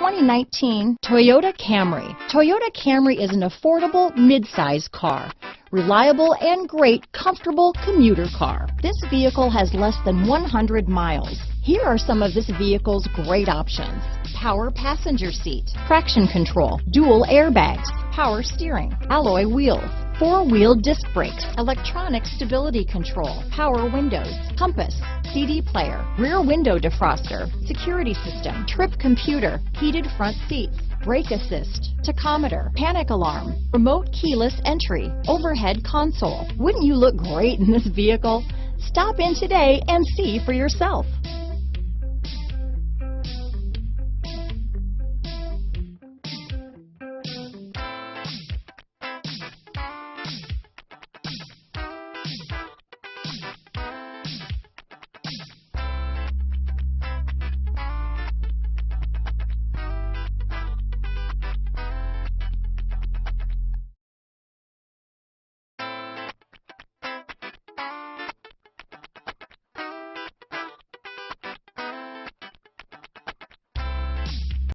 2019 Toyota Camry. Toyota Camry is an affordable mid-size car. Reliable and great comfortable commuter car. This vehicle has less than 100 miles. Here are some of this vehicle's great options: power passenger seat, traction control, dual airbags, power steering, alloy wheels, four-wheel disc brakes, electronic stability control, power windows, compass, CD player, rear window defroster, security system, trip computer, heated front seats, brake assist, tachometer, panic alarm, remote keyless entry, overhead console. Wouldn't you look great in this vehicle? Stop in today and see for yourself.